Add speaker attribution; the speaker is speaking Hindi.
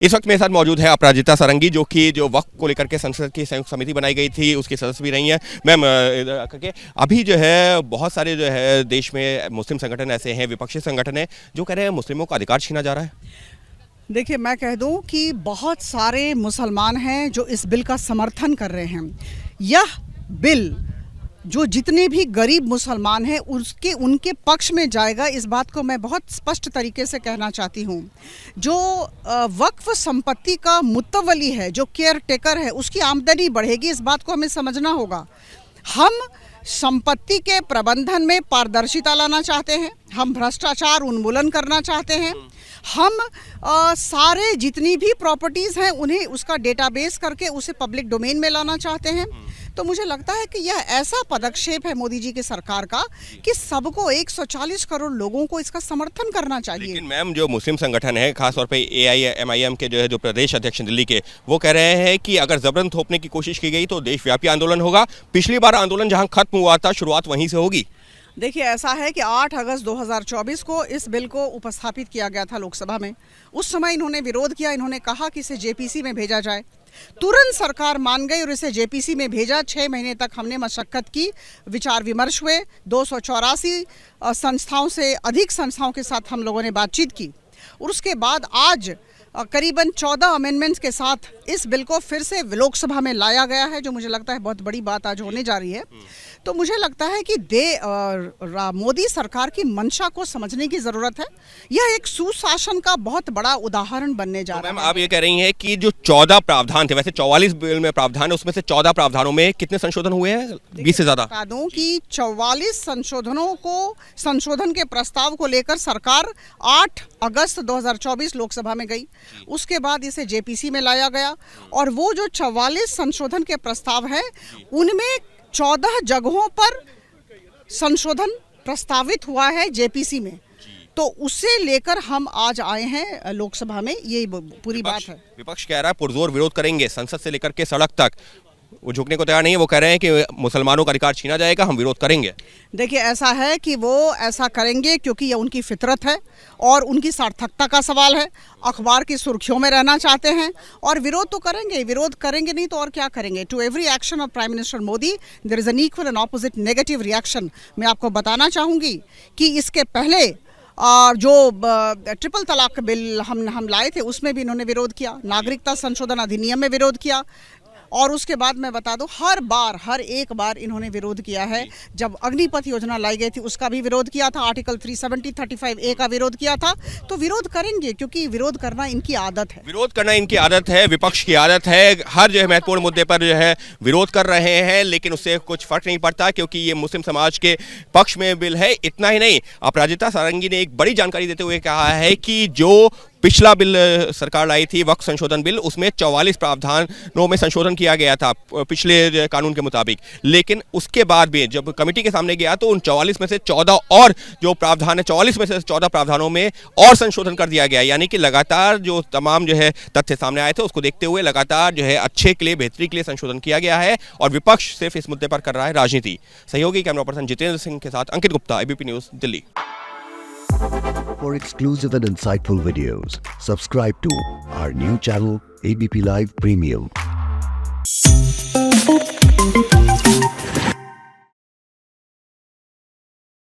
Speaker 1: इस वक्त मेरे साथ मौजूद है अपराजिता सारंगी, जो वक्फ को लेकर के संसद की संयुक्त समिति बनाई गई थी, उसकी सदस्य भी रही हैं। मैम, अभी जो है बहुत सारे जो है देश में मुस्लिम संगठन ऐसे हैं, विपक्षी संगठन हैं, जो कह रहे हैं मुस्लिमों का अधिकार छीना जा रहा है।
Speaker 2: देखिए, मैं कह दूं कि बहुत सारे मुसलमान हैं जो इस बिल का समर्थन कर रहे हैं। यह बिल जो जितने भी गरीब मुसलमान हैं उनके पक्ष में जाएगा, इस बात को मैं बहुत स्पष्ट तरीके से कहना चाहती हूँ। जो वक्फ संपत्ति का मुतवली है, जो केयर टेकर है, उसकी आमदनी बढ़ेगी, इस बात को हमें समझना होगा। हम संपत्ति के प्रबंधन में पारदर्शिता लाना चाहते हैं, हम भ्रष्टाचार उन्मूलन करना चाहते हैं, हम सारे जितनी भी प्रॉपर्टीज़ हैं उन्हें उसका डेटाबेस करके उसे पब्लिक डोमेन में लाना चाहते हैं। तो मुझे लगता है कि यह ऐसा पदक्षेप है मोदी जी की सरकार का कि सबको 140 करोड़ लोगों को इसका समर्थन करना चाहिए।
Speaker 1: लेकिन मैम, जो मुस्लिम संगठन है, खासतौर पे AIMIM के जो प्रदेश अध्यक्ष दिल्ली के, वो कह रहे हैं कि अगर जबरन थोपने की कोशिश की गई तो देशव्यापी आंदोलन होगा। पिछली बार आंदोलन जहां खत्म हुआ था, शुरुआत वहीं से होगी।
Speaker 2: देखिए, ऐसा है कि 8 अगस्त 2024 को इस बिल को उपस्थापित किया गया था लोकसभा में। उस समय इन्होंने विरोध किया, इन्होंने कहा कि इसे JPC में भेजा जाए। तुरंत सरकार मान गई और इसे JPC में भेजा। 6 महीने तक हमने मशक्कत की, विचार विमर्श हुए, 284 संस्थाओं से अधिक संस्थाओं के साथ हम लोगों ने बातचीत की और उसके बाद आज करीबन 14 अमेंडमेंट्स के साथ इस बिल को फिर से लोकसभा में लाया गया है, जो मुझे लगता है बहुत बड़ी बात आज होने जा रही है। तो मुझे लगता है कि मोदी सरकार की मंशा को समझने की ज़रूरत है। यह एक सुशासन का बहुत बड़ा उदाहरण बनने जा रहा है।
Speaker 1: आप ये कह रही हैं कि जो 14 प्रावधान थे, वैसे 44 बिल में प्रावधान है, उसमें से 14 प्रावधानों में कितने संशोधन हुए हैं? 20 से ज़्यादा।
Speaker 2: बता दूं कि 44 संशोधन के प्रस्ताव को लेकर सरकार 8 अगस्त 2024 लोकसभा में गई। उसके बाद इसे JPC में लाया गया और वो जो 44 संशोधन के प्रस्ताव हैं, उनमें 14 जगहों पर संशोधन प्रस्तावित हुआ है JPC में। तो उससे लेकर हम आज आए हैं लोकसभा में, ये पूरी बात है।
Speaker 1: विपक्ष कह रहा है पुरजोर विरोध करेंगे, संसद से लेकर के सड़क तक। वो झुकने को तैयार नहीं है। वो कह रहे हैं कि मुसलमानों का अधिकार छीना जाएगा, हम विरोध करेंगे।
Speaker 2: देखिए, ऐसा है कि वो ऐसा करेंगे क्योंकि ये उनकी फितरत है और उनकी सार्थकता का सवाल है। अखबार की सुर्खियों में रहना चाहते हैं और विरोध तो करेंगे। विरोध करेंगे नहीं तो और क्या करेंगे। To every action of prime minister Modi there is an equal and opposite negative reaction. मैं आपको बताना चाहूँगी कि इसके पहले जो ट्रिपल तलाक बिल हम लाए थे, उसमें भी इन्होंने विरोध किया। नागरिकता संशोधन अधिनियम में विरोध किया और उसके बाद मैं बता दूं, हर एक बार इन्होंने विरोध किया है। जब अग्निपथ योजना लाई गई थी, उसका भी विरोध किया था। आर्टिकल 370 35A का विरोध किया था। तो विरोध करेंगे क्योंकि विरोध करना इनकी आदत है।
Speaker 1: विरोध करना इनकी आदत है, विपक्ष की आदत है। हर जो है महत्वपूर्ण मुद्दे पर जो है विरोध कर रहे हैं, लेकिन उससे कुछ फर्क नहीं पड़ता क्योंकि ये मुस्लिम समाज के पक्ष में बिल है। इतना ही नहीं, अपराजिता सारंगी ने एक बड़ी जानकारी देते हुए कहा है कि जो पिछला बिल सरकार लाई थी, वक्फ संशोधन बिल, उसमें 44 प्रावधानों में संशोधन किया गया था पिछले कानून के मुताबिक। लेकिन उसके बाद भी जब कमेटी के सामने गया तो उन 44 में से 14 और जो प्रावधान है, 44 में से 14 प्रावधानों में और संशोधन कर दिया गया। यानी कि लगातार जो तमाम जो है तथ्य सामने आए थे, उसको देखते हुए लगातार जो है अच्छे के लिए, बेहतरी के लिए संशोधन किया गया है और विपक्ष सिर्फ इस मुद्दे पर कर रहा है राजनीति। सहयोगी कैमरा पर्सन जितेंद्र सिंह के साथ Ankit Gupta, ABP news, Delhi.
Speaker 3: For exclusive and insightful videos, subscribe to our new channel, ABP Live Premium.